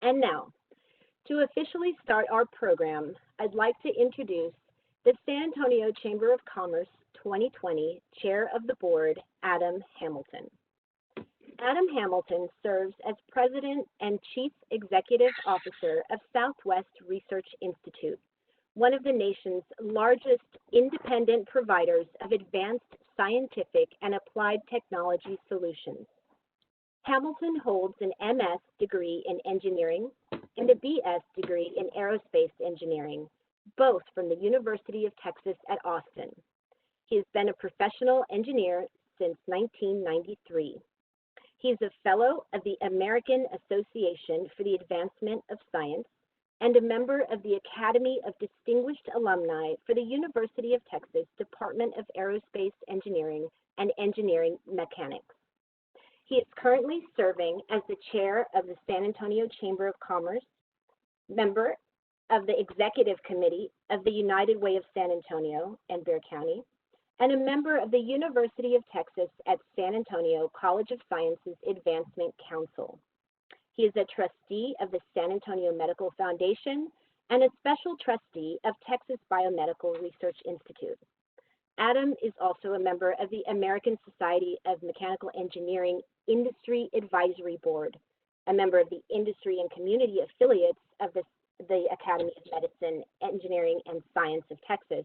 And now, to officially start our program, I'd like to introduce the San Antonio Chamber of Commerce 2020 Chair of the Board, Adam Hamilton. Adam Hamilton serves as President and Chief Executive Officer of Southwest Research Institute, one of the nation's largest independent providers of advanced scientific and applied technology solutions. Hamilton holds an MS degree in engineering and a BS degree in aerospace engineering, both from the University of Texas at Austin. He has been a professional engineer since 1993. He is a fellow of the American Association for the Advancement of Science and a member of the Academy of Distinguished Alumni for the University of Texas Department of Aerospace Engineering and Engineering Mechanics. He is currently serving as the chair of the San Antonio Chamber of Commerce, member of the Executive Committee of the United Way of San Antonio and Bexar County, and a member of the University of Texas at San Antonio College of Sciences Advancement Council. He is a trustee of the San Antonio Medical Foundation and a special trustee of Texas Biomedical Research Institute. Adam is also a member of the American Society of Mechanical Engineering Industry Advisory Board, a member of the Industry and Community Affiliates of the Academy of Medicine, Engineering, and Science of Texas,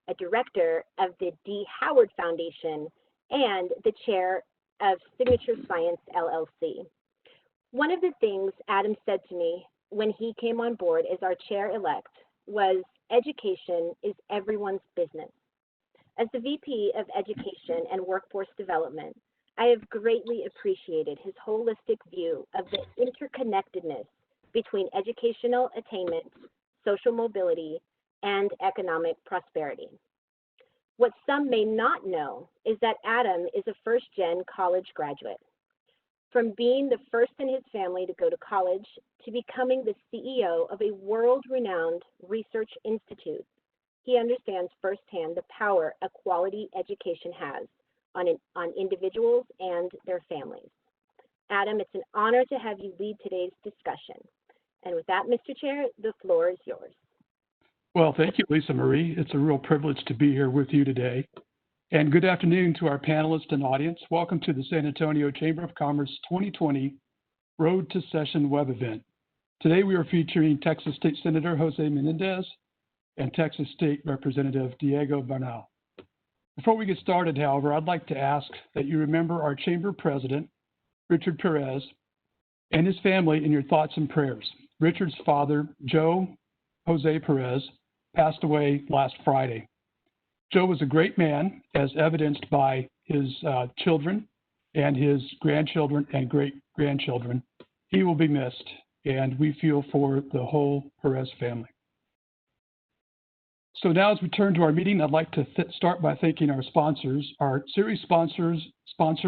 a director of the D. Howard Foundation, and the chair of Signature Science, LLC. One of the things Adam said to me when he came on board as our chair-elect was, education is everyone's business. As the VP of Education and Workforce Development, I have greatly appreciated his holistic view of the interconnectedness between educational attainment, social mobility, and economic prosperity. What some may not know is that Adam is a first-gen college graduate. From being the first in his family to go to college to becoming the CEO of a world-renowned research institute, he understands firsthand the power a quality education has on individuals and their families. Adam, it's an honor to have you lead today's discussion. And with that, Mr. Chair, the floor is yours. Well, thank you, Lisa Marie. It's a real privilege to be here with you today. And good afternoon to our panelists and audience. Welcome to the San Antonio Chamber of Commerce 2020 Road to Session web event. Today we are featuring Texas State Senator José Menendez and Texas State Representative Diego Bernal. Before we get started, however, I'd like to ask that you remember our Chamber President, Richard Perez, and his family in your thoughts and prayers. Richard's father, Joe José Perez, passed away last Friday. Joe was a great man, as evidenced by his children and his grandchildren and great-grandchildren. He will be missed, and we feel for the whole Perez family. So now as we turn to our meeting, I'd like to start by thanking our sponsors. Our series sponsor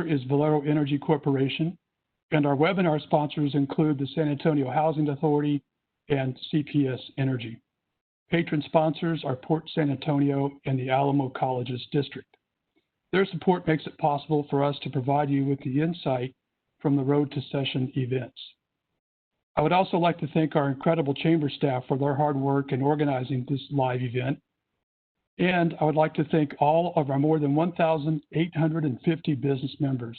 is Valero Energy Corporation, and our webinar sponsors include the San Antonio Housing Authority and CPS Energy. Patron sponsors are Port San Antonio and the Alamo Colleges District. Their support makes it possible for us to provide you with the insight from the Road to Session events. I would also like to thank our incredible chamber staff for their hard work in organizing this live event. And I would like to thank all of our more than 1,850 business members.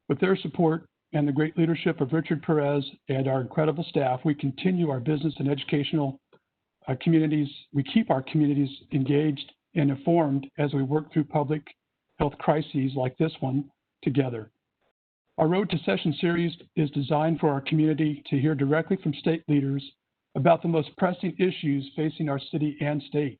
With their support and the great leadership of Richard Perez and our incredible staff, we continue our business and educational communities. We keep our communities engaged and informed as we work through public health crises like this one together. Our Road to Session series is designed for our community to hear directly from state leaders about the most pressing issues facing our city and state.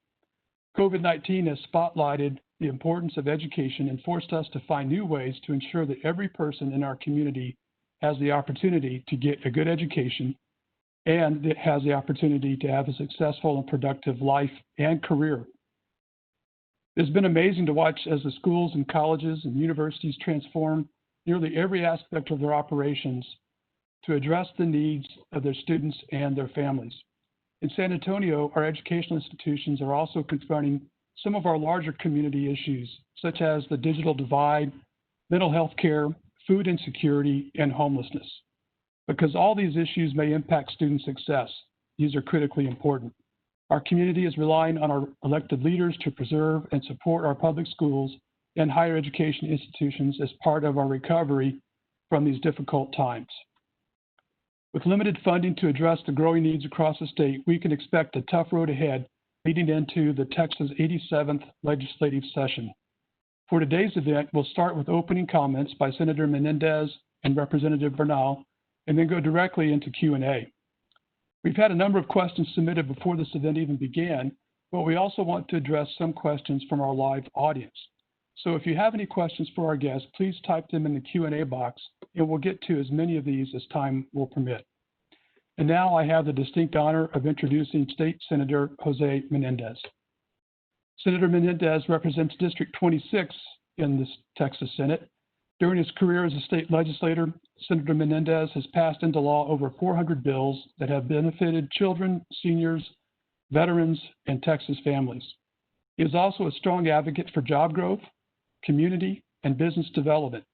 COVID-19 has spotlighted the importance of education and forced us to find new ways to ensure that every person in our community has the opportunity to get a good education and that has the opportunity to have a successful and productive life and career. It's been amazing to watch as the schools and colleges and universities transform nearly every aspect of their operations to address the needs of their students and their families. In San Antonio, our educational institutions are also confronting some of our larger community issues, such as the digital divide, mental health care, food insecurity, and homelessness. Because all these issues may impact student success, these are critically important. Our community is relying on our elected leaders to preserve and support our public schools and higher education institutions as part of our recovery from these difficult times. With limited funding to address the growing needs across the state, we can expect a tough road ahead leading into the Texas 87th legislative session. For today's event, we'll start with opening comments by Senator Menendez and Representative Bernal, and then go directly into Q&A. We've had a number of questions submitted before this event even began, but we also want to address some questions from our live audience. So if you have any questions for our guests, please type them in the Q&A box, and we'll get to as many of these as time will permit. And now I have the distinct honor of introducing State Senator José Menendez. Senator Menendez represents District 26 in the Texas Senate. During his career as a state legislator, Senator Menendez has passed into law over 400 bills that have benefited children, seniors, veterans, and Texas families. He is also a strong advocate for job growth, community, and business development.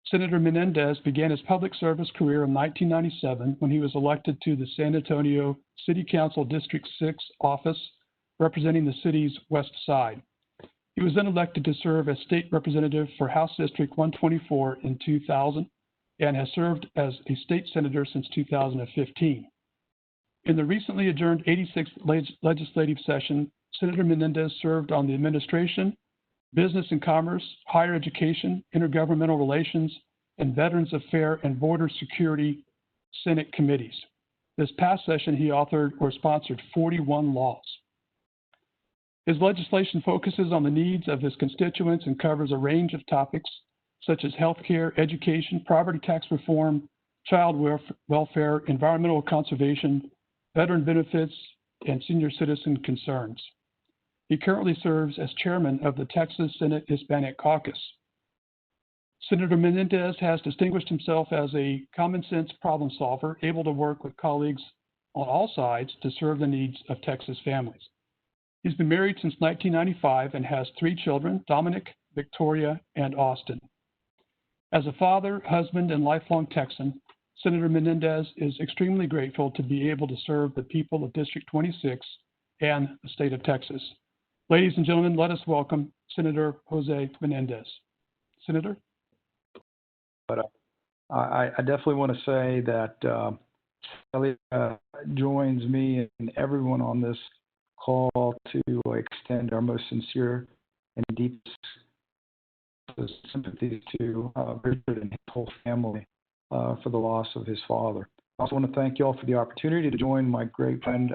Senator Menendez began his public service career in 1997 when he was elected to the San Antonio City Council District 6 office, representing the city's west side. He was then elected to serve as state representative for House District 124 in 2000 and has served as a state senator since 2015. In the recently adjourned 86th legislative session, Senator Menendez served on the Administration, Business and Commerce, Higher Education, Intergovernmental Relations, and Veterans Affairs and Border Security Senate committees. This past session, he authored or sponsored 41 laws. His legislation focuses on the needs of his constituents and covers a range of topics such as healthcare, education, property tax reform, child welfare, environmental conservation, veteran benefits, and senior citizen concerns. He currently serves as chairman of the Texas Senate Hispanic Caucus. Senator Menendez has distinguished himself as a common sense problem solver, able to work with colleagues on all sides to serve the needs of Texas families. He's been married since 1995 and has 3 children, Dominic, Victoria, and Austin. As a father, husband, and lifelong Texan, Senator Menendez is extremely grateful to be able to serve the people of District 26 and the state of Texas. Ladies and gentlemen, let us welcome Senator José Menendez. Senator? But I definitely want to say that Sally joins me and everyone on this call to extend our most sincere and deepest sympathy to Richard and his whole family for the loss of his father. I also want to thank you all for the opportunity to join my great friend,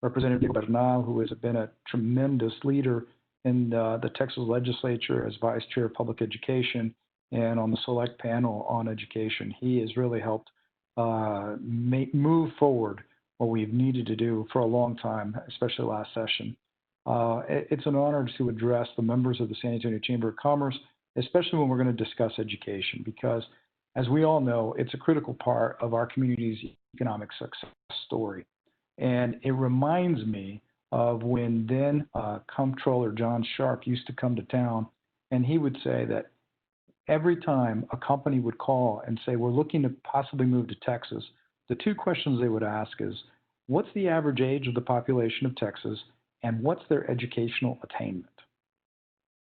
Representative Bernal, who has been a tremendous leader in the Texas legislature as Vice Chair of Public Education and on the select panel on education. He has really helped move forward what we've needed to do for a long time, especially last session. It's an honor to address the members of the San Antonio Chamber of Commerce, especially when we're going to discuss education, because as we all know, it's a critical part of our community's economic success story. And it reminds me of when then Comptroller John Sharp used to come to town, and he would say that every time a company would call and say, we're looking to possibly move to Texas, the 2 questions they would ask is, what's the average age of the population of Texas, and what's their educational attainment?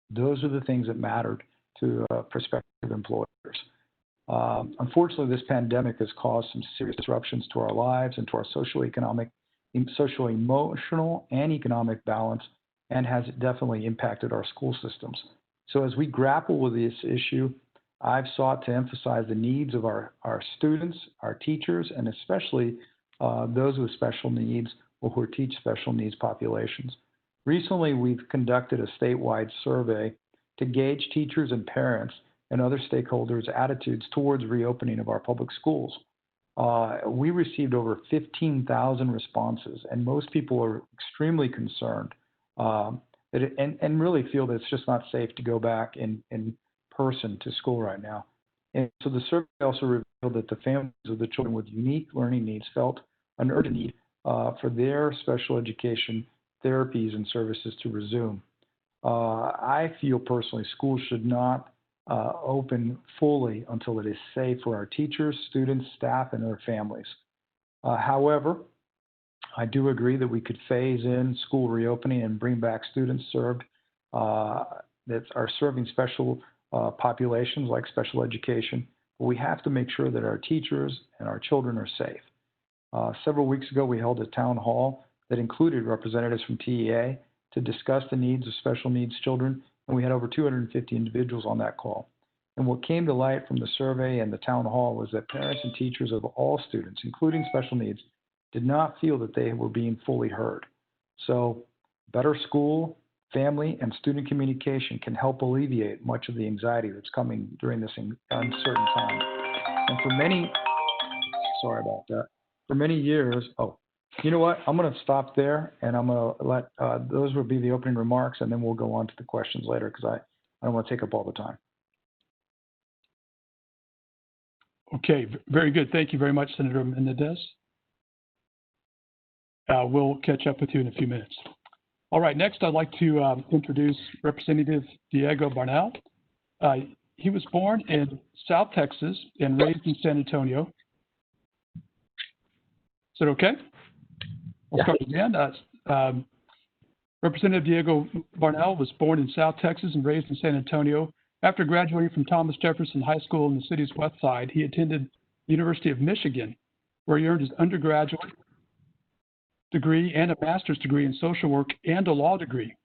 Those are the things that mattered to prospective employers. Unfortunately, this pandemic has caused some serious disruptions to our lives and to our social, emotional, and economic balance, and has definitely impacted our school systems. So as we grapple with this issue, I've sought to emphasize the needs of our students, our teachers, and especially those with special needs or who teach special needs populations. Recently, we've conducted a statewide survey to gauge teachers and parents and other stakeholders' attitudes towards reopening of our public schools. We received over 15,000 responses, and most people are extremely concerned and really feel that it's just not safe to go back in person to school right now. And so the survey also revealed that the families of the children with unique learning needs felt an urgent need for their special education therapies and services to resume. I feel personally schools should not open fully until it is safe for our teachers, students, staff, and their families. However, I do agree that we could phase in school reopening and bring back students served that are serving special populations like special education. But we have to make sure that our teachers and our children are safe. Several weeks ago, we held a town hall that included representatives from TEA to discuss the needs of special needs children, and we had over 250 individuals on that call. And what came to light from the survey and the town hall was that parents and teachers of all students, including special needs, did not feel that they were being fully heard. So better school, family, and student communication can help alleviate much of the anxiety that's coming during this uncertain time. And for many, sorry about that, for many years, you know what? I'm going to stop there, and I'm going to let, those will be the opening remarks, and then we'll go on to the questions later because I don't want to take up all the time. Okay, very good. Thank you very much, Senator Menendez. We'll catch up with you in a few minutes. All right, next I'd like to introduce Representative Diego Bernal. He was born in South Texas and raised in San Antonio. Is that okay? I'll start again. Representative Diego Bernal was born in South Texas and raised in San Antonio. After graduating from Thomas Jefferson High School in the city's west side, he attended the University of Michigan, where he earned his undergraduate degree and a master's degree in social work and a law degree.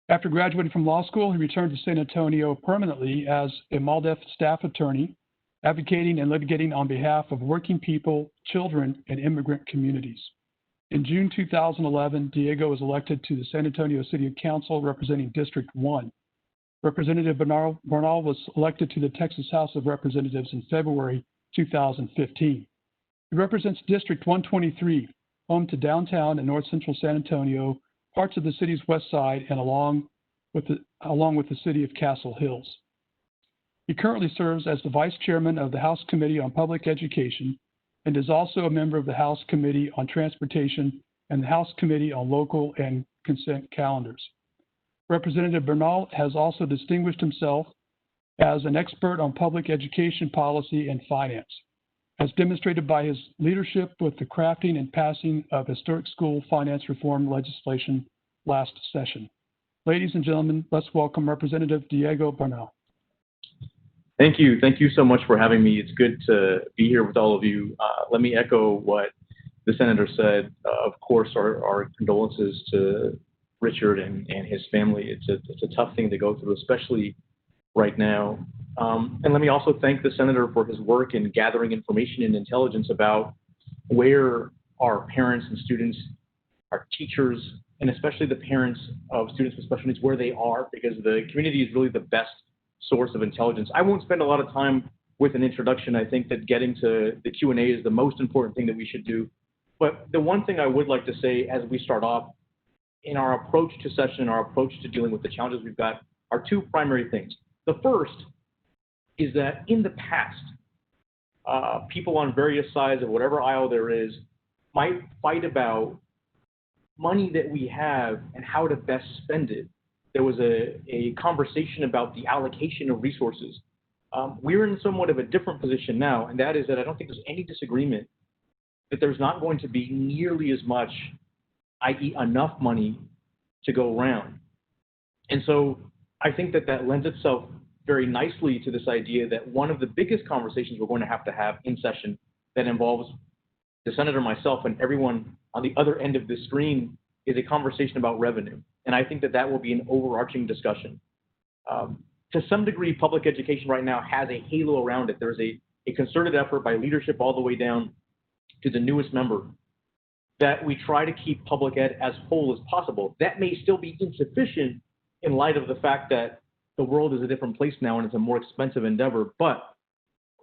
After graduating from law school, he returned to San Antonio permanently as a MALDEF staff attorney, advocating and litigating on behalf of working people, children, and immigrant communities. In June 2011, Diego was elected to the San Antonio City Council representing District 1. Representative Bernal was elected to the Texas House of Representatives in February 2015. He represents District 123, home to downtown and north central San Antonio, parts of the city's west side, and along with the city of Castle Hills. He currently serves as the Vice Chairman of the House Committee on Public Education and is also a member of the House Committee on Transportation and the House Committee on Local and Consent Calendars. Representative Bernal has also distinguished himself as an expert on public education policy and finance, as demonstrated by his leadership with the crafting and passing of historic school finance reform legislation last session. Ladies and gentlemen, let's welcome Representative Diego Bernal. Thank you. Thank you so much for having me. It's good to be here with all of you. Let me echo what the Senator said. Of course, our condolences to Richard and his family. It's a tough thing to go through, especially right now. And let me also thank the Senator for his work in gathering information and intelligence about where our parents and students, our teachers, and especially the parents of students with special needs, where they are, because the community is really the best source of intelligence. I won't spend a lot of time with an introduction. I think that getting to the Q&A is the most important thing that we should do. But the one thing I would like to say as we start off, in our approach to session, our approach to dealing with the challenges we've got, are two primary things. The first is that in the past, people on various sides of whatever aisle there is might fight about money that we have and how to best spend it. There was a conversation about the allocation of resources. We're in somewhat of a different position now, and that is that I don't think there's any disagreement that there's not going to be nearly as much, i.e. enough money to go around. And so I think that that lends itself very nicely to this idea that one of the biggest conversations we're going to have in session that involves the Senator, myself, and everyone on the other end of the screen is a conversation about revenue. And I think that that will be an overarching discussion. To some degree, public education right now has a halo around it. There's a concerted effort by leadership all the way down to the newest member that we try to keep public ed as whole as possible. That may still be insufficient in light of the fact that the world is a different place now and it's a more expensive endeavor, but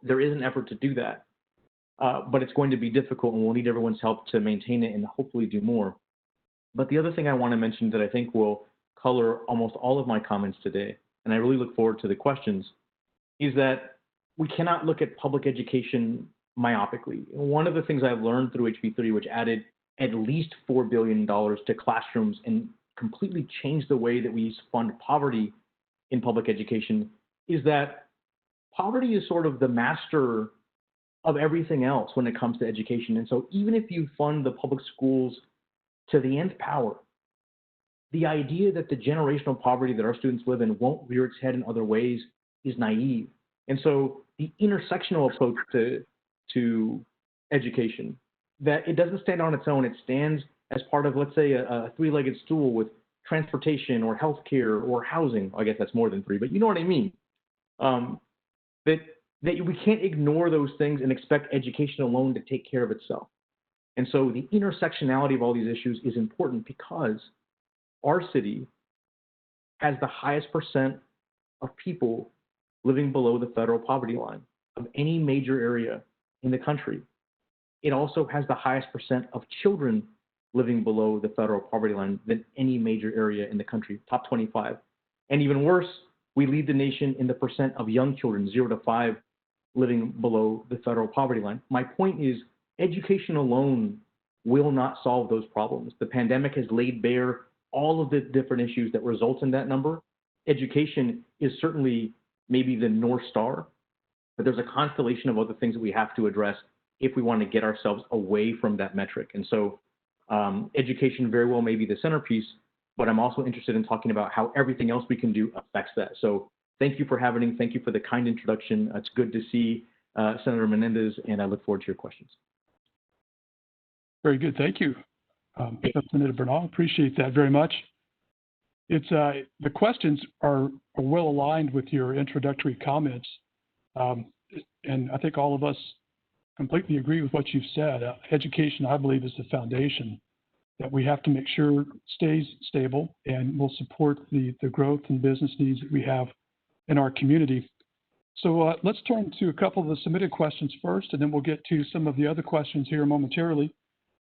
there is an effort to do that. But it's going to be difficult, and we'll need everyone's help to maintain it and hopefully do more. But the other thing I want to mention that I think will color almost all of my comments today, and I really look forward to the questions, is that we cannot look at public education myopically. One of the things I've learned through HB3, which added at least $4 billion to classrooms and completely changed the way that we fund poverty in public education, is that poverty is sort of the master of everything else when it comes to education. And so even if you fund the public schools to the nth power, the idea that the generational poverty that our students live in won't rear its head in other ways is naive. And so the intersectional approach to education, that it doesn't stand on its own, it stands as part of, let's say, a three-legged stool with transportation or healthcare or housing. I guess that's more than three, but you know what I mean. That we can't ignore those things and expect education alone to take care of itself. And so the intersectionality of all these issues is important because our city has the highest percent of people living below the federal poverty line of any major area in the country. It also has the highest percent of children living below the federal poverty line than any major area in the country, top 25. And even worse, we lead the nation in the percent of young children, 0 to 5, living below the federal poverty line. My point is, education alone will not solve those problems. The pandemic has laid bare all of the different issues that result in that number. Education is certainly maybe the North Star, but there's a constellation of other things that we have to address if we want to get ourselves away from that metric. And so education very well may be the centerpiece, but I'm also interested in talking about how everything else we can do affects that. So thank you for having me. Thank you for the kind introduction. It's good to see Senator Menendez, and I look forward to your questions. Very good. Thank you, Representative Bernal. Appreciate that very much. It's the questions are well aligned with your introductory comments, and I think all of us completely agree with what you've said. Education, I believe, is the foundation that we have to make sure stays stable and will support the growth and business needs that we have in our community. So let's turn to a couple of the submitted questions first, and then we'll get to some of the other questions here momentarily.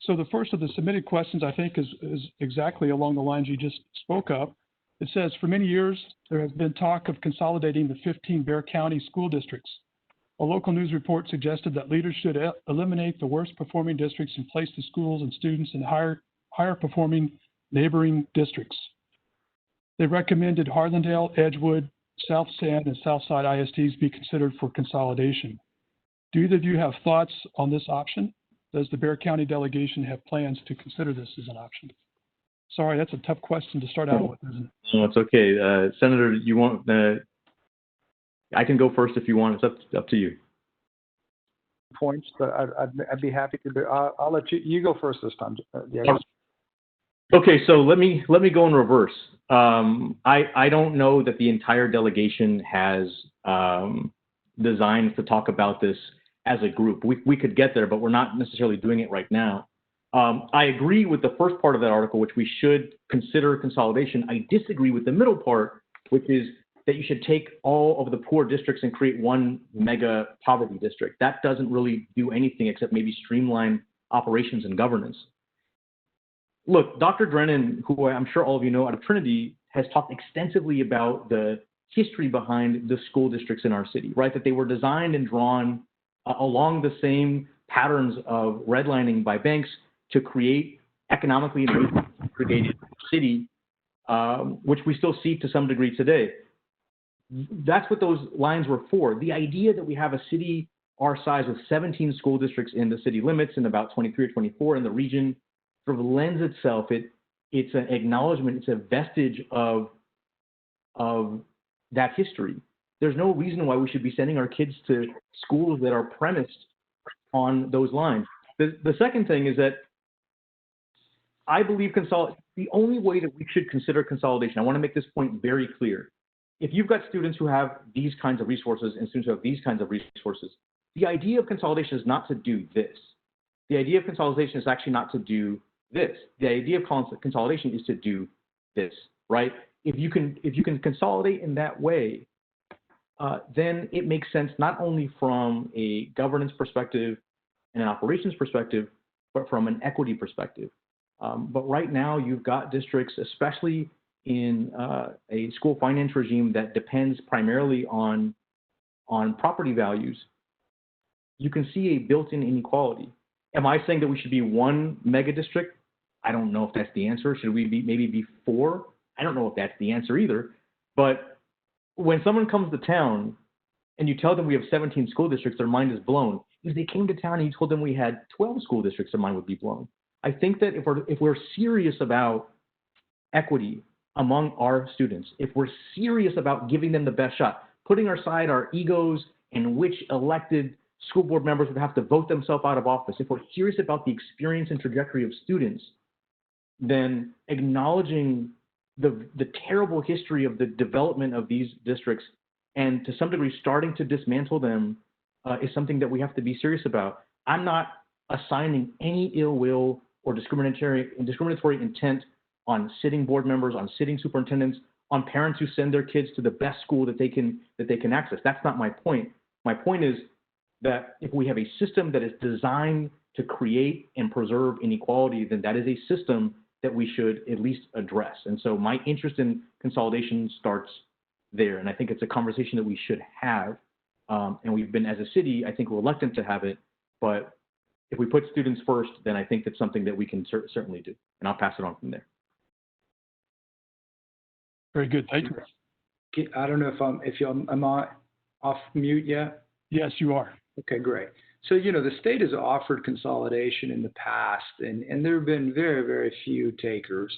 So the first of the submitted questions, I think, is exactly along the lines you just spoke of. It says, for many years, there has been talk of consolidating the 15 Bexar County school districts. A local news report suggested that leaders should eliminate the worst performing districts and place the schools and students in higher performing neighboring districts. They recommended Harlandale, Edgewood, South Sand, and Southside ISDs be considered for consolidation. Do either of you have thoughts on this option? Does the Bexar County delegation have plans to consider this as an option? Sorry, that's a tough question to start out with, isn't it? No, it's okay. Senator, you want I can go first if you want. It's up to you. Points, but I'd be happy to do. I'll let you go first this time. Okay, so let me go in reverse. I don't know that the entire delegation has designs to talk about this as a group. We could get there, but we're not necessarily doing it right now. I agree with the first part of that article, which we should consider consolidation. I disagree with the middle part, which is that you should take all of the poor districts and create one mega poverty district. That doesn't really do anything except maybe streamline operations and governance. Look, Dr. Drennan, who I'm sure all of you know out of Trinity, has talked extensively about the history behind the school districts in our city, right? That they were designed and drawn along the same patterns of redlining by banks to create economically segregated city, which we still see to some degree today. That's what those lines were for. The idea that we have a city our size with 17 school districts in the city limits and about 23 or 24 in the region sort of lends itself. It's an acknowledgement, it's a vestige of that history. There's no reason why we should be sending our kids to schools that are premised on those lines. The second thing is that I believe the only way that we should consider consolidation, I want to make this point very clear. If you've got students who have these kinds of resources and students who have these kinds of resources, the idea of consolidation is not to do this. The idea of consolidation is actually not to do this. The idea of consolidation is to do this, right? If you can consolidate in that way, then it makes sense not only from a governance perspective and an operations perspective, but from an equity perspective. But right now, you've got districts, especially in a school finance regime that depends primarily on property values. You can see a built-in inequality. Am I saying that we should be one mega district? I don't know if that's the answer. Should we maybe be 4? I don't know if that's the answer either. But when someone comes to town and you tell them we have 17 school districts, their mind is blown. If they came to town and you told them we had 12 school districts, their mind would be blown. I think that if we're serious about equity among our students, if we're serious about giving them the best shot, putting aside our egos and which elected school board members would have to vote themselves out of office, if we're serious about the experience and trajectory of students, then acknowledging the terrible history of the development of these districts and to some degree starting to dismantle them is something that we have to be serious about. I'm not assigning any ill will or discriminatory intent on sitting board members, on sitting superintendents, on parents who send their kids to the best school that they can access. That's not my point. My point is that if we have a system that is designed to create and preserve inequality, then that is a system that we should at least address. And so my interest in consolidation starts there. And I think it's a conversation that we should have. And we've been, as a city, I think, reluctant to have it. But if we put students first, then I think that's something that we can certainly do. And I'll pass it on from there. Very good. Thank you. I don't know if I'm off mute yet. Yes, you are. Okay, great. So, the state has offered consolidation in the past, and there have been very, very few takers.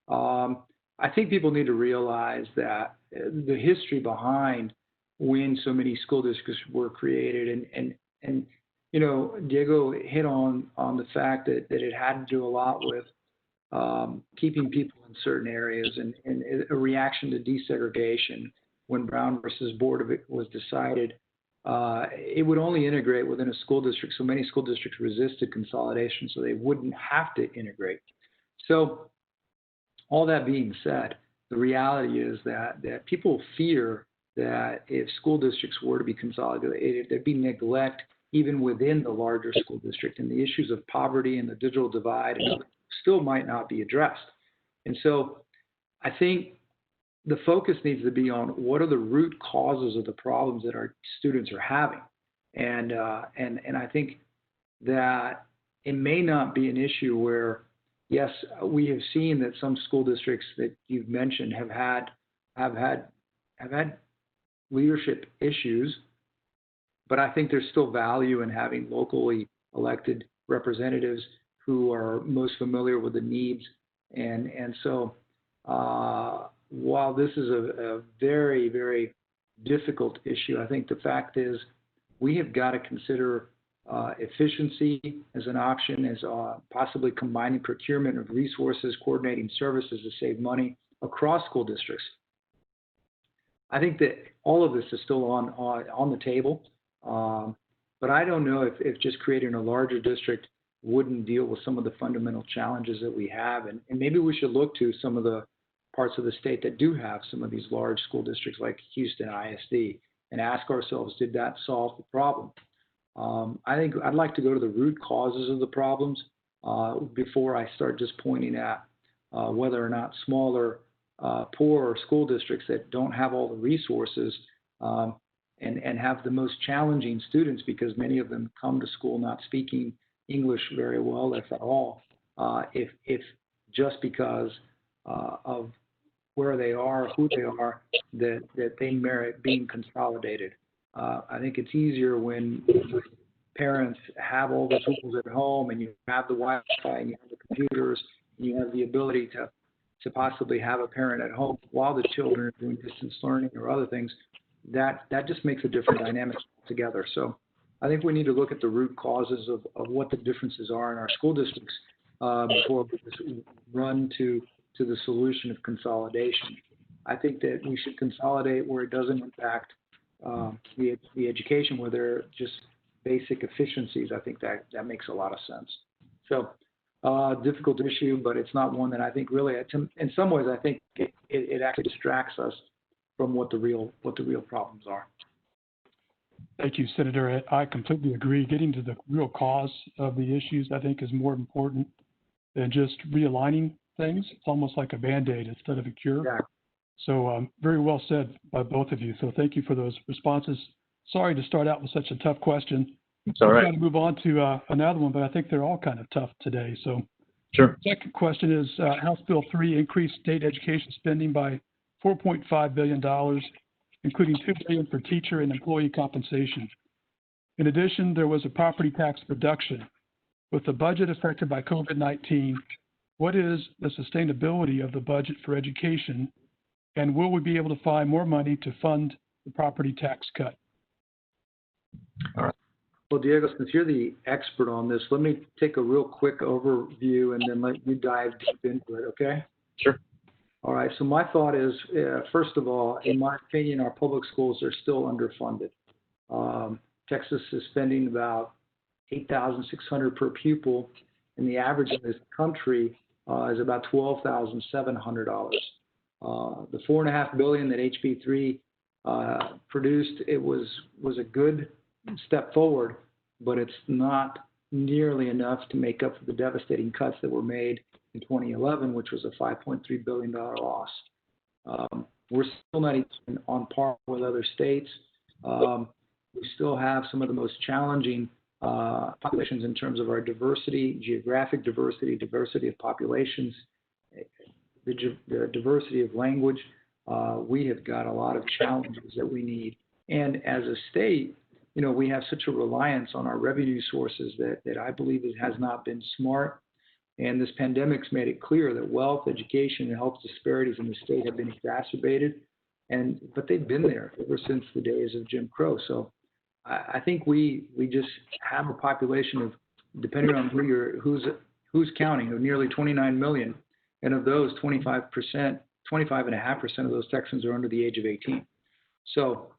I think people need to realize that the history behind when so many school districts were created, and Diego hit on the fact that it had to do a lot with keeping people in certain areas and a reaction to desegregation. When Brown versus Board was decided, it would only integrate within a school district. So many school districts resisted consolidation, so they wouldn't have to integrate. So all that being said, the reality is that people fear that if school districts were to be consolidated, there'd be neglect even within the larger school district, and the issues of poverty and the digital divide still might not be addressed. And so I think the focus needs to be on what are the root causes of the problems that our students are having. And I think that it may not be an issue where, yes, we have seen that some school districts that you've mentioned have had leadership issues, but I think there's still value in having locally elected representatives who are most familiar with the needs. And so while this is a very, very difficult issue, I think the fact is we have got to consider efficiency as an option, as possibly combining procurement of resources, coordinating services to save money across school districts. I think that all of this is still on the table, but I don't know if just creating a larger district wouldn't deal with some of the fundamental challenges that we have, and maybe we should look to some of the parts of the state that do have some of these large school districts like Houston ISD and ask ourselves, did that solve the problem? I think I'd like to go to the root causes of the problems before I start just pointing at whether or not smaller, poorer school districts that don't have all the resources and have the most challenging students, because many of them come to school not speaking English very well, if at all, if just because of where they are, who they are, that they merit being consolidated. I think it's easier when parents have all the tools at home and you have the Wi-Fi and you have the computers and you have the ability to possibly have a parent at home while the children are doing distance learning or other things. That just makes a different dynamic together. So I think we need to look at the root causes of what the differences are in our school districts before we just run to the solution of consolidation. I think that we should consolidate where it doesn't impact the education, where there are just basic efficiencies. I think that makes a lot of sense. So difficult issue, but it's not one that I think really, in some ways, I think it actually distracts us from what the real problems are. Thank you, Senator. I completely agree. Getting to the real cause of the issues, I think, is more important than just realigning things. It's almost like a Band-Aid instead of a cure. Yeah. So very well said by both of you. So thank you for those responses. Sorry to start out with such a tough question. It's all right. We're trying to move on to another one, but I think they're all kind of tough today. So sure. Second question is House Bill 3 increased state education spending by $4.5 billion. including $2 billion for teacher and employee compensation. In addition, there was a property tax reduction. With the budget affected by COVID-19, what is the sustainability of the budget for education, and will we be able to find more money to fund the property tax cut? All right. Well, Diego, since you're the expert on this, let me take a real quick overview and then let you dive deep into it, okay? Sure. All right, so my thought is, first of all, in my opinion, our public schools are still underfunded. Texas is spending about $8,600 per pupil, and the average in this country is about $12,700. The $4.5 billion that HB3 produced, it was a good step forward, but it's not nearly enough to make up for the devastating cuts that were made in 2011, which was a $5.3 billion loss. We're still not even on par with other states. We still have some of the most challenging populations in terms of our diversity, geographic diversity, diversity of populations, the diversity of language. We have got a lot of challenges that we need. And as a state, you know, we have such a reliance on our revenue sources that I believe it has not been smart. And this pandemic's made it clear that wealth, education, and health disparities in the state have been exacerbated. But they've been there ever since the days of Jim Crow. So I think we just have a population of, depending on who's counting, of nearly 29 million. And of those, 25.5% of those Texans are under the age of 18. So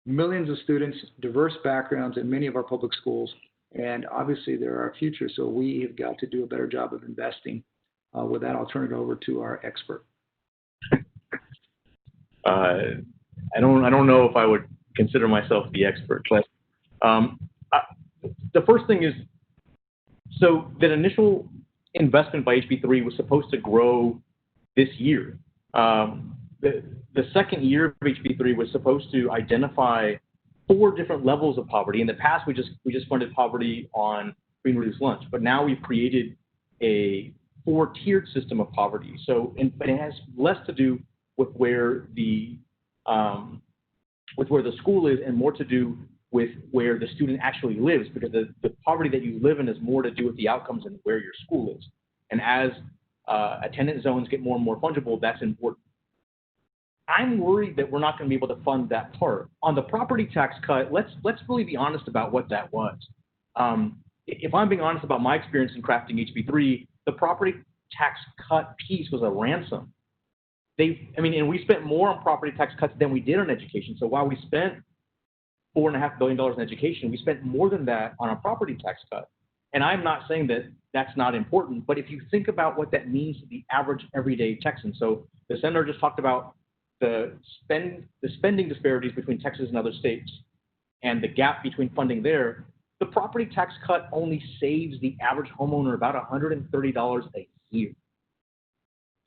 millions of students, diverse backgrounds in many of our public schools, and obviously they're our future. So we have got to do a better job of investing. With that, I'll turn it over to our expert. I don't know if I would consider myself the expert, but the first thing is, so that initial investment by HB3 was supposed to grow this year. The second year of HB3 was supposed to identify 4 different levels of poverty. In the past, we just funded poverty on free and reduced lunch, but now we've created a 4-tiered system of poverty. So, but it has less to do with where the school is and more to do with where the student actually lives, because the poverty that you live in is more to do with the outcomes and where your school is. And as attendance zones get more and more fungible, that's important. I'm worried that we're not going to be able to fund that part. On the property tax cut, let's really be honest about what that was. If I'm being honest about my experience in crafting HB3, the property tax cut piece was a ransom. And we spent more on property tax cuts than we did on education. So while we spent $4.5 billion in education, we spent more than that on a property tax cut. And I'm not saying that that's not important, but if you think about what that means to the average everyday Texan. So the senator just talked about the spending disparities between Texas and other states and the gap between funding there. The property tax cut only saves the average homeowner about $130 a year.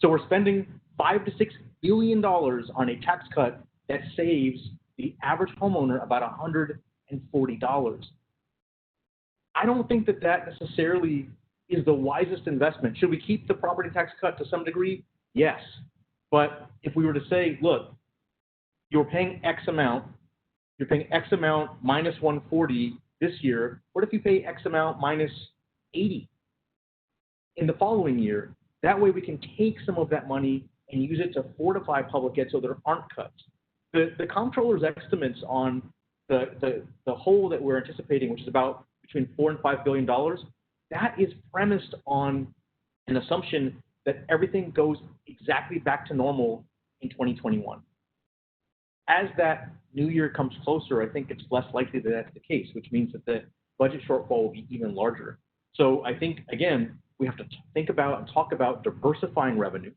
So we're spending $5 to $6 billion on a tax cut that saves the average homeowner about $140. I don't think that necessarily is the wisest investment. Should we keep the property tax cut to some degree? Yes. But if we were to say, look, you're paying X amount minus 140 this year, what if you pay X amount minus 80 in the following year? That way we can take some of that money and use it to fortify public ed so there aren't cuts. The comptroller's estimates on the hole that we're anticipating, which is about between $4 and $5 billion, that is premised on an assumption that everything goes exactly back to normal in 2021. As that new year comes closer, I think it's less likely that that's the case, which means that the budget shortfall will be even larger. So I think, again, we have to think about and talk about diversifying revenue.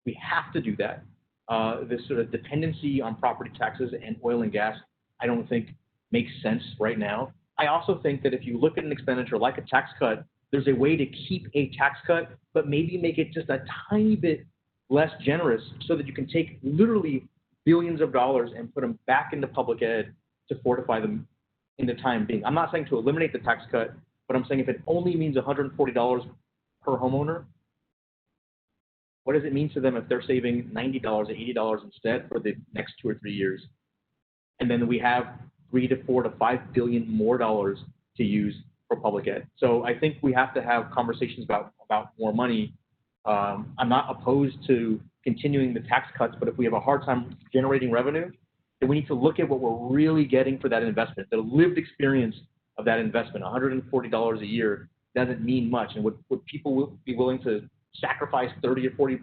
We have to do that. This sort of dependency on property taxes and oil and gas, I don't think makes sense right now. I also think that if you look at an expenditure like a tax cut, there's a way to keep a tax cut, but maybe make it just a tiny bit less generous so that you can take literally billions of dollars and put them back into public ed to fortify them in the time being. I'm not saying to eliminate the tax cut, but I'm saying if it only means $140 per homeowner, what does it mean to them if they're saving $90, $80 instead for the next 2 or 3 years? and then we have $3 to $4 to $5 billion more dollars to use for public ed. So I think we have to have conversations about more money. I'm not opposed to continuing the tax cuts, but if we have a hard time generating revenue, then we need to look at what we're really getting for that investment. The lived experience of that investment, $140 a year, doesn't mean much. And would people be willing to sacrifice $30 or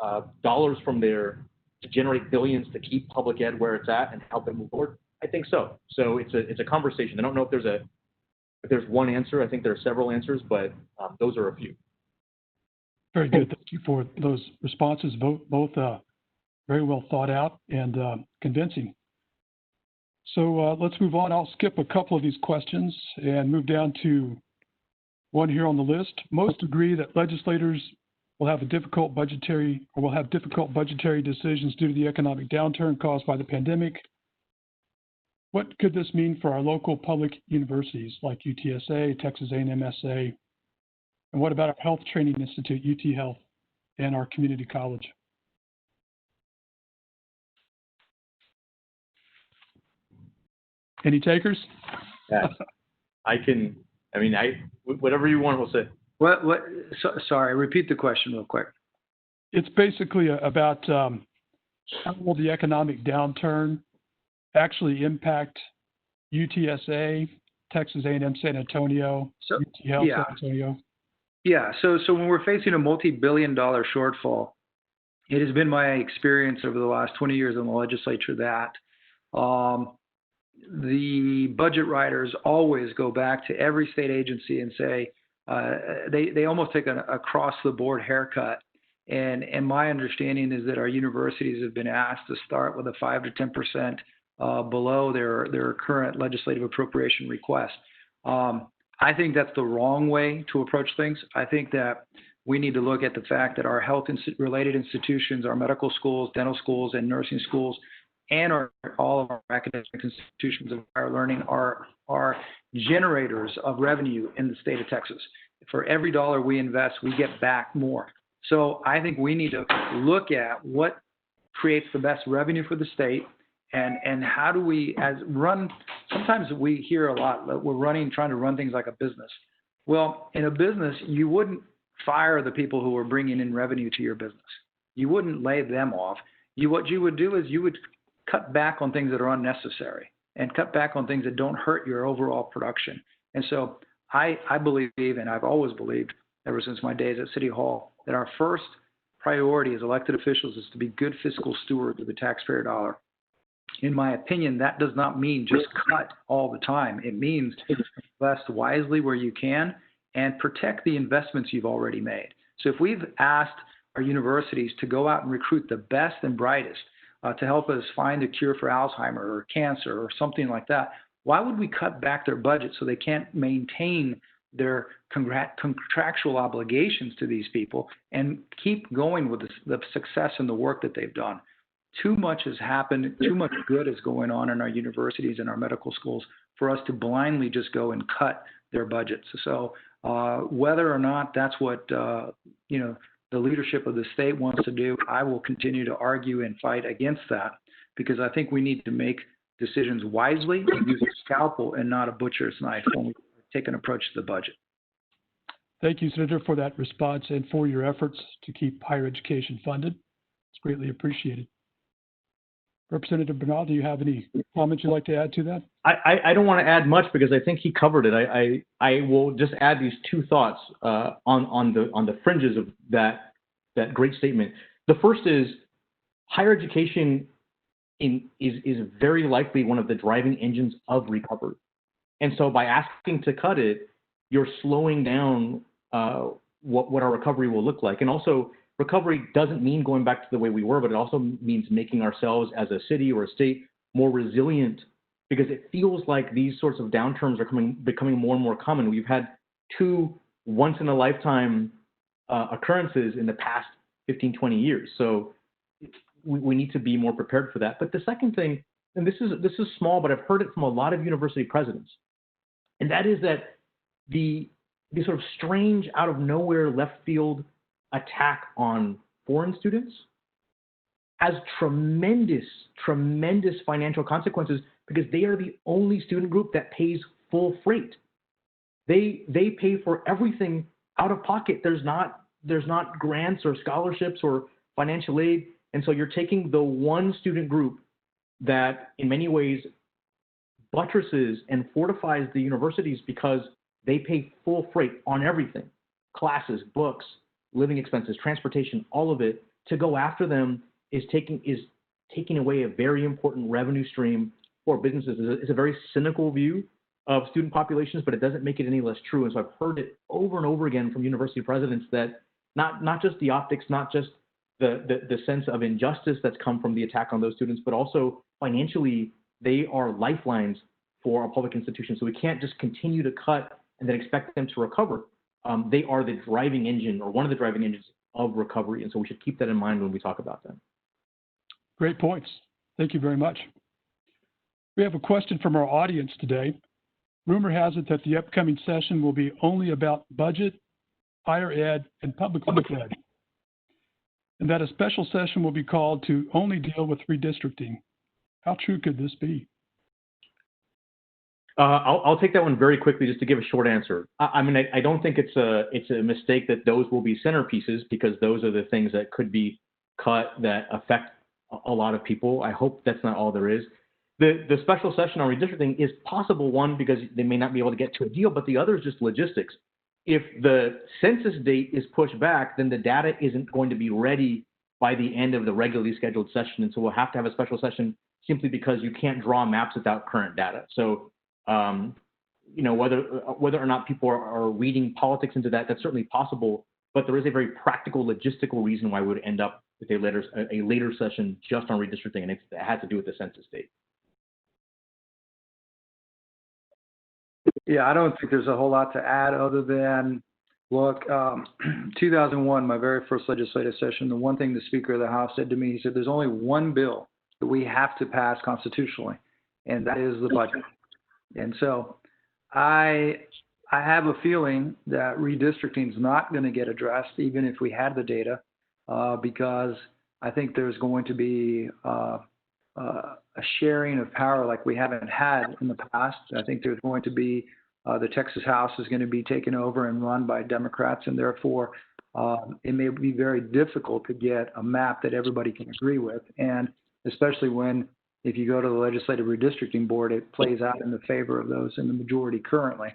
$40 dollars from there to generate billions to keep public ed where it's at and help it move forward? I think so. So it's a conversation. I don't know if there's one answer. I think there are several answers, but those are a few. Very good. Thank you for those responses, both very well thought out and convincing. So let's move on. I'll skip a couple of these questions and move down to one here on the list. Most agree that legislators will have difficult budgetary decisions due to the economic downturn caused by the pandemic. What could this mean for our local public universities like UTSA, Texas A&M SA, and what about our Health Training Institute, UT Health, and our community college? Any takers? Yeah. Whatever you want, Jose. Sorry, repeat the question real quick. It's basically about how will the economic downturn actually impact UTSA, Texas A&M San Antonio, UT Health San Antonio? Yeah, so when we're facing a multi-billion-dollar shortfall, it has been my experience over the last 20 years in the legislature that the budget writers always go back to every state agency and say, they almost take an across-the-board haircut. And my understanding is that our universities have been asked to start with a 5 to 10% below their current legislative appropriation request. I think that's the wrong way to approach things. I think that we need to look at the fact that our health-related institutions, our medical schools, dental schools, and nursing schools, and all of our academic institutions of higher learning are generators of revenue in the state of Texas. For every dollar we invest, we get back more. So I think we need to look at what creates the best revenue for the state and how do we sometimes we hear a lot that we're trying to run things like a business. Well, in a business, you wouldn't fire the people who are bringing in revenue to your business. You wouldn't lay them off. What you would do is you would cut back on things that are unnecessary and cut back on things that don't hurt your overall production. And so I believe, and I've always believed ever since my days at City Hall, that our first priority as elected officials is to be good fiscal stewards of the taxpayer dollar. In my opinion, that does not mean just cut all the time. It means invest wisely where you can and protect the investments you've already made. So if we've asked our universities to go out and recruit the best and brightest to help us find a cure for Alzheimer or cancer or something like that, why would we cut back their budget so they can't maintain their contractual obligations to these people and keep going with the success and the work that they've done? Too much has happened, too much good is going on in our universities and our medical schools for us to blindly just go and cut their budgets. So whether or not that's what the leadership of the state wants to do, I will continue to argue and fight against that because I think we need to make decisions wisely and use a scalpel and not a butcher's knife when we take an approach to the budget. Thank you, Senator, for that response and for your efforts to keep higher education funded. It's greatly appreciated. Representative Bernal, do you have any comments you'd like to add to that? I don't want to add much because I think he covered it. I will just add these two thoughts on the fringes of that great statement. The first is higher education is very likely one of the driving engines of recovery. And so by asking to cut it, you're slowing down what our recovery will look like. And also, recovery doesn't mean going back to the way we were, but it also means making ourselves as a city or a state more resilient because it feels like these sorts of downturns are becoming more and more common. We've had 2 once-in-a-lifetime occurrences in the past 15, 20 years. So we need to be more prepared for that. But the second thing, and this is small, but I've heard it from a lot of university presidents, and that is that the sort of strange, out of nowhere, left field attack on foreign students has tremendous financial consequences because they are the only student group that pays full freight. They pay for everything out of pocket. There's not grants or scholarships or financial aid. And so you're taking the one student group that in many ways buttresses and fortifies the universities because they pay full freight on everything, classes, books, living expenses, transportation, all of it. To go after them is taking away a very important revenue stream for businesses. It's a very cynical view of student populations, but it doesn't make it any less true. And so I've heard it over and over again from university presidents that not just the optics, not just the sense of injustice that's come from the attack on those students, but also financially, they are lifelines for our public institutions. So we can't just continue to cut and then expect them to recover. They are the driving engine or one of the driving engines of recovery. And so we should keep that in mind when we talk about them. Great points. Thank you very much. We have a question from our audience today. Rumor has it that the upcoming session will be only about budget, higher ed, and public ed, and that a special session will be called to only deal with redistricting. How true could this be? I'll take that one very quickly just to give a short answer. I mean, I don't think it's a mistake that those will be centerpieces because those are the things that could be cut that affect a lot of people. I hope that's not all there is. The special session on redistricting is possible, one, because they may not be able to get to a deal, but the other is just logistics. If the census date is pushed back, then the data isn't going to be ready by the end of the regularly scheduled session. And so we'll have to have a special session simply because you can't draw maps without current data. So, you know, whether or not people are reading politics into that, that's certainly possible, but there is a very practical, logistical reason why we would end up with a later session just on redistricting, and it has to do with the census date. Yeah, I don't think there's a whole lot to add other than, look, 2001, my very first legislative session, the one thing the Speaker of the House said to me, he said, there's only one bill that we have to pass constitutionally, and that is the budget. And so I have a feeling that redistricting is not going to get addressed, even if we had the data, because I think there's going to be a sharing of power like we haven't had in the past. I think there's going to be the Texas House is going to be taken over and run by Democrats, and therefore it may be very difficult to get a map that everybody can agree with, and especially when if you go to the Legislative Redistricting Board, it plays out in the favor of those in the majority currently.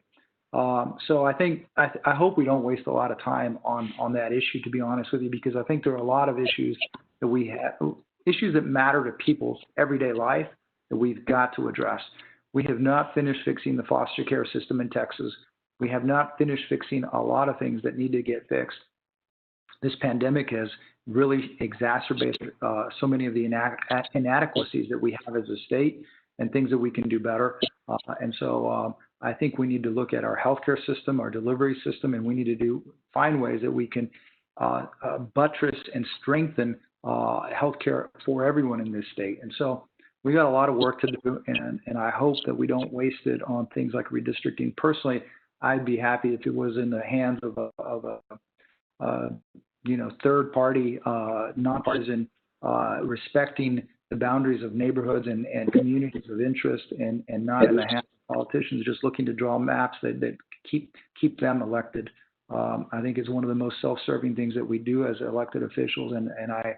So I think I hope we don't waste a lot of time on that issue, to be honest with you, because I think there are a lot of issues that we have, issues that matter to people's everyday life that we've got to address. We have not finished fixing the foster care system in Texas. We have not finished fixing a lot of things that need to get fixed. This pandemic has really exacerbated so many of the inadequacies that we have as a state and things that we can do better. And so I think we need to look at our healthcare system, our delivery system, and we need to find ways that we can buttress and strengthen healthcare for everyone in this state. And so we got a lot of work to do, and I hope that we don't waste it on things like redistricting. Personally, I'd be happy if it was in the hands of a third party, nonpartisan, respecting the boundaries of neighborhoods and communities of interest, and not in the hands of politicians just looking to draw maps that keep them elected. I think it's one of the most self-serving things that we do as elected officials, and I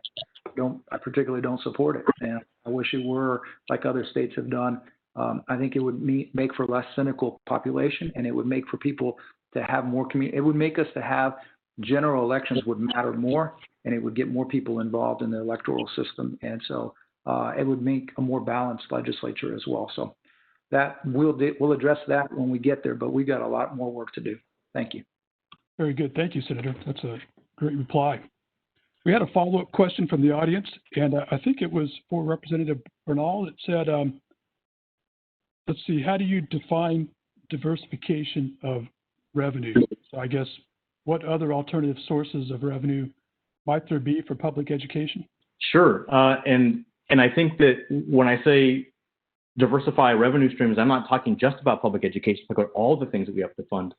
particularly don't support it. And I wish it were like other states have done. I think it would make for a less cynical population, and it would make for people to have more community. It would make us to have general elections would matter more, and it would get more people involved in the electoral system. And so it would make a more balanced legislature as well. So that we'll address that when we get there, but we've got a lot more work to do. Thank you. Very good. Thank you, Senator. That's a great reply. We had a follow-up question from the audience, and I think it was for Representative Bernal. It said, let's see, how do you define diversification of revenue? So I guess what other alternative sources of revenue might there be for public education? Sure. And I think that when I say diversify revenue streams, I'm not talking just about public education, but about all the things that we have to fund.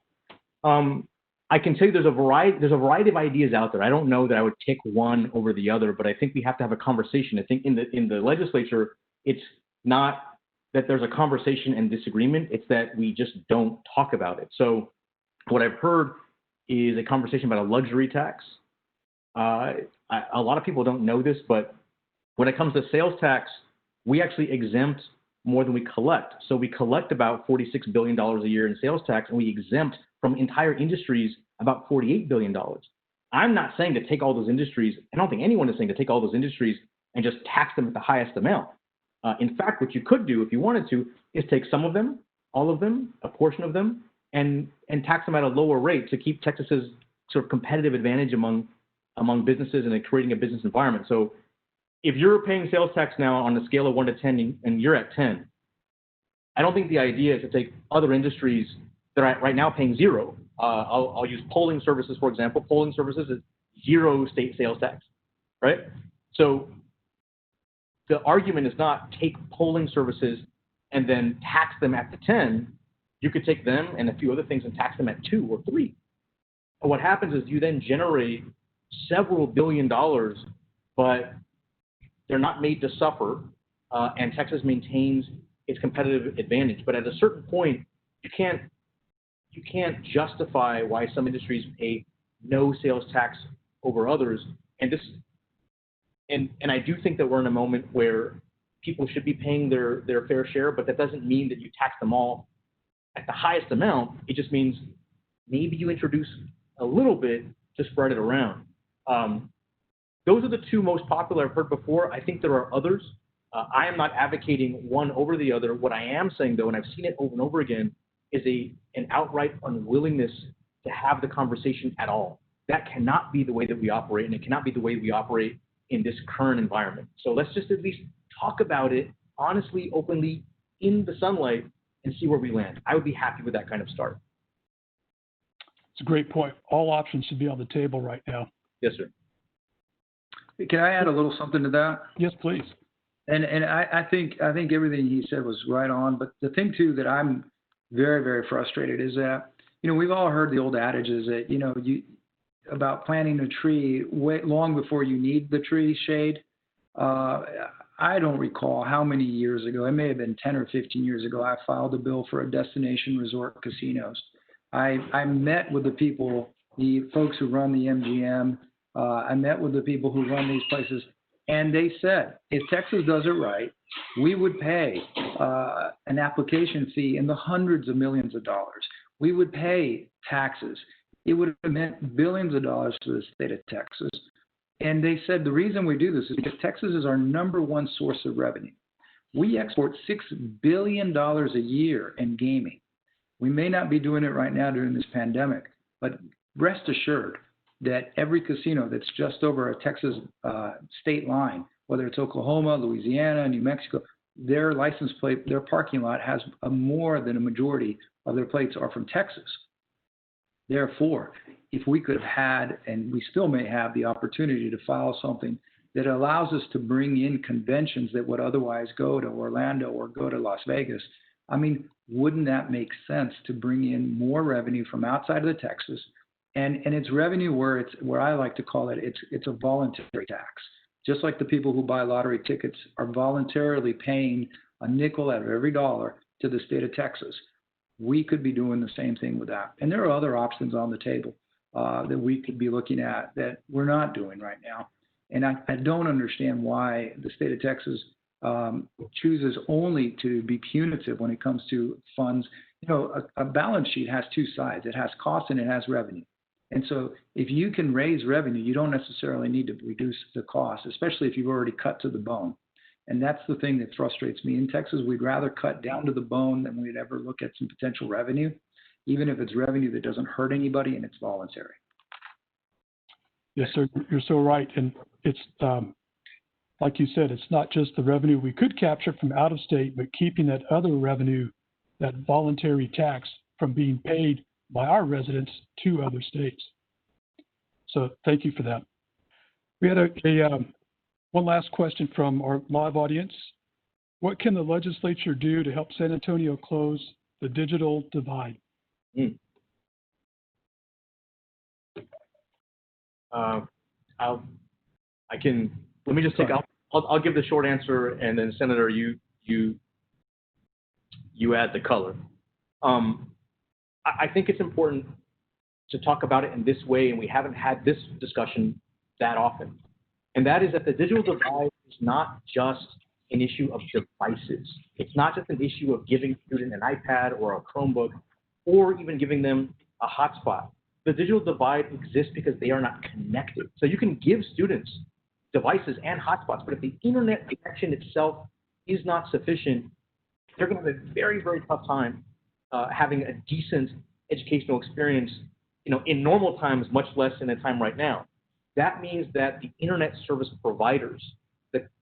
I can tell you there's a variety of ideas out there. I don't know that I would pick one over the other, but I think we have to have a conversation. I think in the legislature, it's not that there's a conversation and disagreement. It's that we just don't talk about it. So what I've heard is a conversation about a luxury tax. A lot of people don't know this, but when it comes to sales tax, we actually exempt more than we collect. So we collect about $46 billion a year in sales tax, and we exempt from entire industries about $48 billion. I'm not saying to take all those industries, I don't think anyone is saying to take all those industries and just tax them at the highest amount. In fact, what you could do if you wanted to is take some of them, all of them, a portion of them, and tax them at a lower rate to keep Texas's sort of competitive advantage among businesses and creating a business environment. So if you're paying sales tax now on a scale of 1 to 10 and you're at 10, I don't think the idea is to take other industries that are right now paying 0. I'll use polling services, for example. Polling services is 0 state sales tax, right? So the argument is not take polling services and then tax them at the 10. You could take them and a few other things and tax them at 2 or 3. And what happens is you then generate several $billion, but they're not made to suffer, and Texas maintains its competitive advantage. But at a certain point, you can't justify why some industries pay no sales tax over others. And I do think that we're in a moment where people should be paying their fair share, but that doesn't mean that you tax them all at the highest amount. It just means maybe you introduce a little bit to spread it around. Those are the two most popular I've heard before. I think there are others. I am not advocating one over the other. What I am saying, though, and I've seen it over and over again, is an outright unwillingness to have the conversation at all. That cannot be the way that we operate, and it cannot be the way we operate in this current environment. So let's just at least talk about it honestly, openly, in the sunlight, and see where we land. I would be happy with that kind of start. It's a great point. All options should be on the table right now. Yes, sir. Can I add a little something to that? Yes, please. And I think everything he said was right on. But the thing too that I'm very, very frustrated is that, we've all heard the old adages that, about planting a tree long before you need the tree shade. I don't recall how many years ago, it may have been 10 or 15 years ago, I filed a bill for a destination resort casinos. I met with the folks who run the MGM. I met with the people who run these places, and they said, if Texas does it right, we would pay an application fee in the hundreds of millions of dollars. We would pay taxes. It would have meant billions of dollars to the state of Texas. And they said the reason we do this is because Texas is our #1 source of revenue. We export $6 billion a year in gaming. We may not be doing it right now during this pandemic, but rest assured that every casino that's just over a Texas state line, whether it's Oklahoma, Louisiana, New Mexico, their license plate, their parking lot has more than a majority of their plates are from Texas. Therefore, if we could have had, and we still may have, the opportunity to file something that allows us to bring in conventions that would otherwise go to Orlando or go to Las Vegas, wouldn't that make sense to bring in more revenue from outside of the Texas? And it's revenue where I like to call it, it's a voluntary tax. Just like the people who buy lottery tickets are voluntarily paying a nickel out of every dollar to the state of Texas. We could be doing the same thing with that. And there are other options on the table that we could be looking at that we're not doing right now. And I don't understand why the state of Texas chooses only to be punitive when it comes to funds. A balance sheet has two sides. It has cost and it has revenue. And so if you can raise revenue, you don't necessarily need to reduce the cost, especially if you've already cut to the bone. And that's the thing that frustrates me. In Texas, we'd rather cut down to the bone than we'd ever look at some potential revenue, even if it's revenue that doesn't hurt anybody and it's voluntary. Yes, sir. You're so right. And it's, like you said, it's not just the revenue we could capture from out of state, but keeping that other revenue, that voluntary tax, from being paid by our residents to other states. So thank you for that. We had one last question from our live audience. What can the legislature do to help San Antonio close the digital divide? I'll, I can, let me just take, I'll give the short answer, and then Senator, you add the color. I think it's important to talk about it in this way, and we haven't had this discussion that often. And that is that the digital divide is not just an issue of devices. It's not just an issue of giving a student an iPad or a Chromebook, or even giving them a hotspot. The digital divide exists because they are not connected. So you can give students devices and hotspots, but if the internet connection itself is not sufficient, they're going to have a very, very tough time having a decent educational experience, in normal times, much less in a time right now. That means that the internet service providers,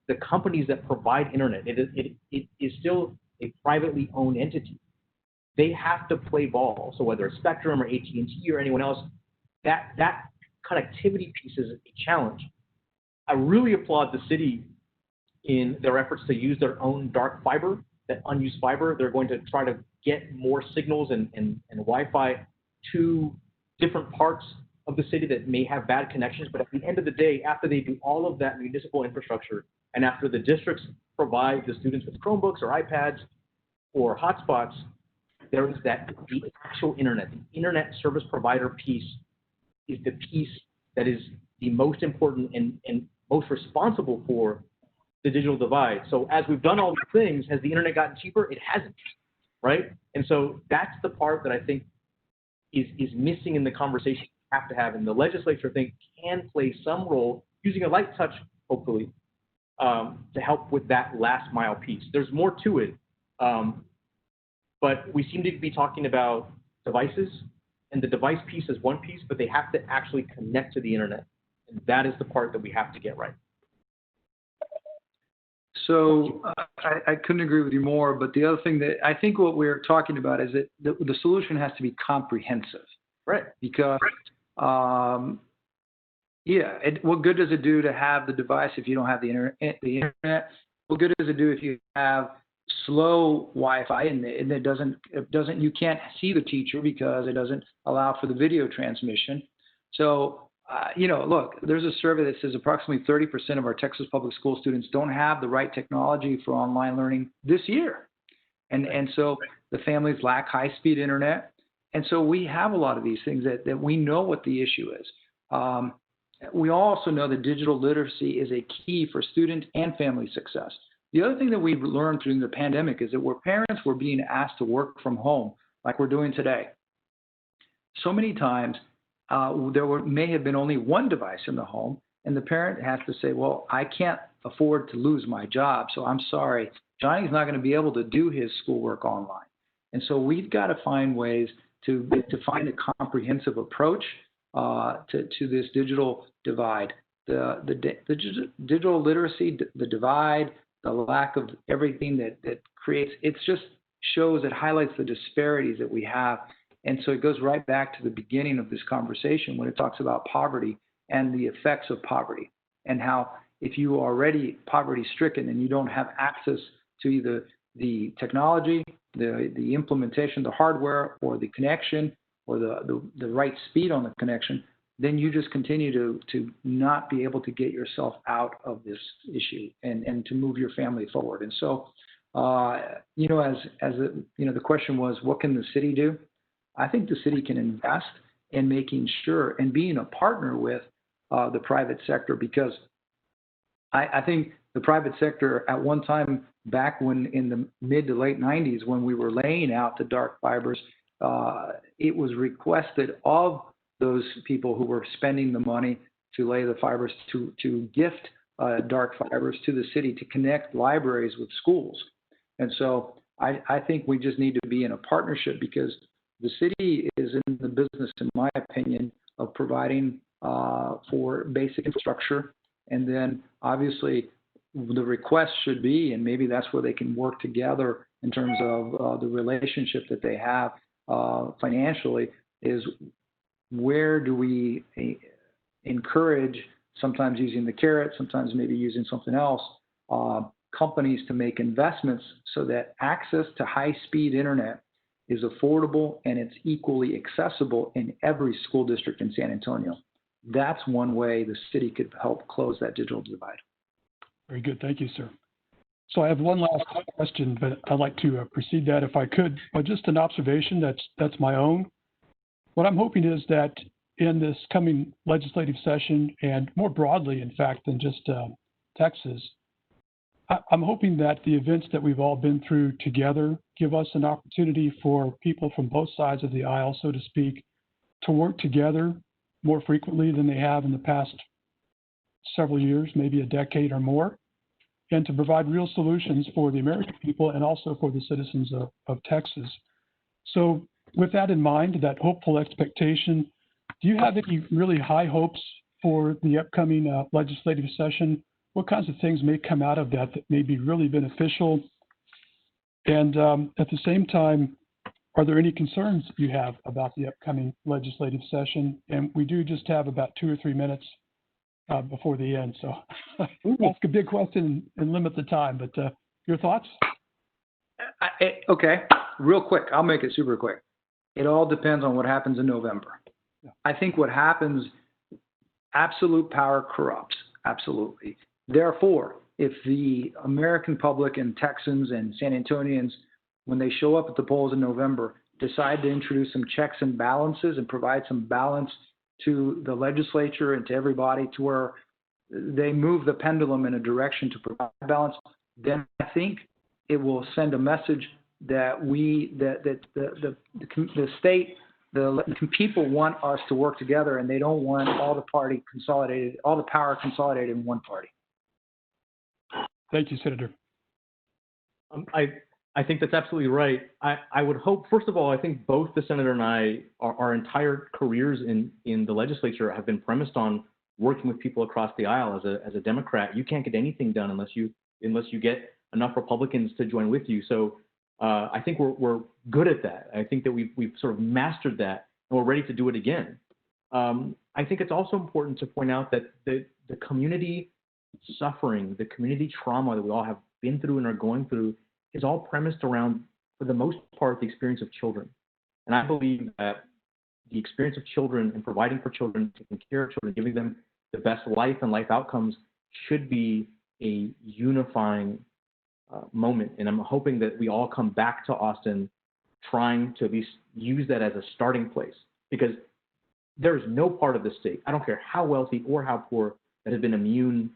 the companies that provide internet, it is still a privately owned entity. They have to play ball. So whether it's Spectrum or AT&T or anyone else, that connectivity piece is a challenge. I really applaud the city in their efforts to use their own dark fiber, that unused fiber. They're going to try to get more signals and Wi-Fi to different parts of the city that may have bad connections. But at the end of the day, after they do all of that municipal infrastructure, and after the districts provide the students with Chromebooks or iPads or hotspots, there is the actual internet. The internet service provider piece is the piece that is the most important and most responsible for the digital divide. So as we've done all these things, has the internet gotten cheaper? It hasn't, right? And so that's the part that I think is missing in the conversation we have to have, and the legislature, I think, can play some role using a light touch, hopefully, to help with that last mile piece. There's more to it. But we seem to be talking about devices, and the device piece is one piece, but they have to actually connect to the internet. And that is the part that we have to get right. So I couldn't agree with you more, but the other thing that I think what we're talking about is that the solution has to be comprehensive. Right. Because, what good does it do to have the device if you don't have the internet? What good does it do if you have slow Wi-Fi and it doesn't you can't see the teacher because it doesn't allow for the video transmission? So look, there's a survey that says approximately 30% of our Texas public school students don't have the right technology for online learning this year, and so the families lack high-speed internet, and so we have a lot of these things that we know what the issue is. We also know that digital literacy is a key for student and family success. The other thing that we've learned through the pandemic is that where parents were being asked to work from home, like we're doing today, so many times may have been only one device in the home, and the parent has to say, well, I can't afford to lose my job, so I'm sorry, Johnny's not going to be able to do his schoolwork online. And so we've got to find ways to find a comprehensive approach to this digital divide. The digital literacy, the divide, the lack of everything that creates, it just shows, it highlights the disparities that we have. And so it goes right back to the beginning of this conversation when it talks about poverty and the effects of poverty, and how if you are already poverty stricken and you don't have access to either the technology, the implementation, the hardware, or the connection, or the right speed on the connection, then you just continue to not be able to get yourself out of this issue and to move your family forward. And so, the question was, what can the city do? I think the city can invest in making sure and being a partner with the private sector, because I think the private sector at one time back when in the mid to late 90s, when we were laying out the dark fibers, it was requested of those people who were spending the money to lay the fibers to gift dark fibers to the city to connect libraries with schools. And so I think we just need to be in a partnership, because the city is in the business, in my opinion, of providing for basic infrastructure. And then obviously the request should be, and maybe that's where they can work together in terms of the relationship that they have financially, is where do we encourage, sometimes using the carrot, sometimes maybe using something else, companies to make investments so that access to high-speed internet is affordable and it's equally accessible in every school district in San Antonio. that's one way the city could help close that digital divide. Very good. Thank you, sir. So I have one last question, but I'd like to precede that if I could, but just an observation that's my own. What I'm hoping is that in this coming legislative session, and more broadly, in fact, than just Texas, I'm hoping that the events that we've all been through together give us an opportunity for people from both sides of the aisle, so to speak, to work together more frequently than they have in the past several years, maybe a decade or more, and to provide real solutions for the American people and also for the citizens of Texas. So with that in mind, that hopeful expectation, do you have any really high hopes for the upcoming legislative session? What kinds of things may come out of that may be really beneficial? And at the same time, are there any concerns you have about the upcoming legislative session? And we do just have about 2 or 3 minutes before the end. So ask a big question and limit the time, but your thoughts? Okay, real quick. I'll make it super quick. It all depends on what happens in November. Yeah. I think what happens, absolute power corrupts, absolutely. Therefore, if the American public and Texans and San Antonians, when they show up at the polls in November, decide to introduce some checks and balances and provide some balance to the legislature and to everybody to where they move the pendulum in a direction to provide balance, then I think it will send a message that the state, the people want us to work together, and they don't want all the power consolidated in one party. Thank you, Senator. I think that's absolutely right. I would hope, first of all, I think both the senator and I, our entire careers in the legislature have been premised on working with people across the aisle. As a Democrat, you can't get anything done unless you get enough Republicans to join with you. So I think we're good at that. I think that we've sort of mastered that, and we're ready to do it again. I think it's also important to point out that the community suffering, the community trauma that we all have been through and are going through is all premised around, for the most part, the experience of children. And I believe that the experience of children and providing for children, taking care of children, giving them the best life and life outcomes should be a unifying moment. And I'm hoping that we all come back to Austin trying to at least use that as a starting place, because there is no part of the state, I don't care how wealthy or how poor, that has been immune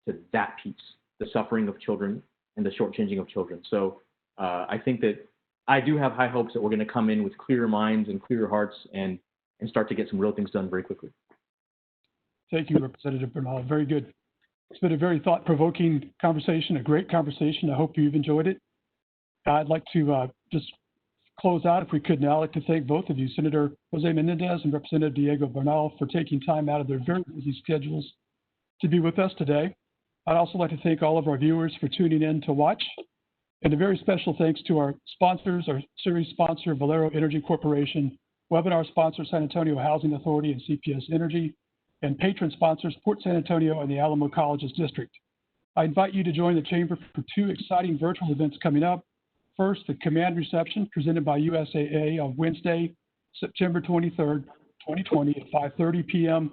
to that piece, the suffering of children and the shortchanging of children. So I think that I do have high hopes that we're going to come in with clearer minds and clearer hearts and start to get some real things done very quickly. Thank you, Representative Bernal. Very good. It's been a very thought-provoking conversation, a great conversation. I hope you've enjoyed it. I'd like to just close out, if we could now. I'd like to thank both of you, Senator José Menendez and Representative Diego Bernal, for taking time out of their very busy schedules to be with us today. I'd also like to thank all of our viewers for tuning in to watch. And a very special thanks to our sponsors, our series sponsor, Valero Energy Corporation, webinar sponsor, San Antonio Housing Authority and CPS Energy, and patron sponsors, Port San Antonio and the Alamo Colleges District. I invite you to join the Chamber for 2 exciting virtual events coming up. First, the Command Reception presented by USAA on Wednesday, September 23rd, 2020 at 5:30 p.m.,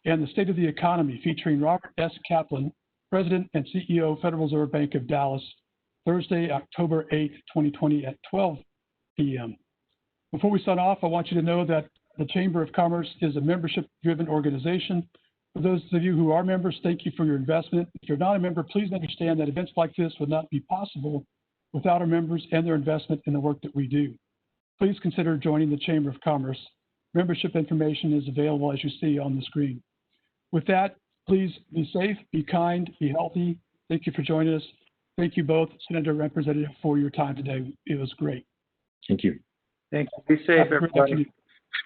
and the State of the Economy featuring Robert S. Kaplan, President and CEO, Federal Reserve Bank of Dallas, Thursday, October 8th, 2020 at 12 p.m. Before we sign off, I want you to know that the Chamber of Commerce is a membership-driven organization. For those of you who are members, thank you for your investment. If you're not a member, please understand that events like this would not be possible without our members and their investment in the work that we do. Please consider joining the Chamber of Commerce. Membership information is available as you see on the screen. With that, please be safe, be kind, be healthy. Thank you for joining us. Thank you both, Senator and Representative, for your time today. It was great. Thank you. Thank you. Be safe, everybody.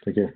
Take care.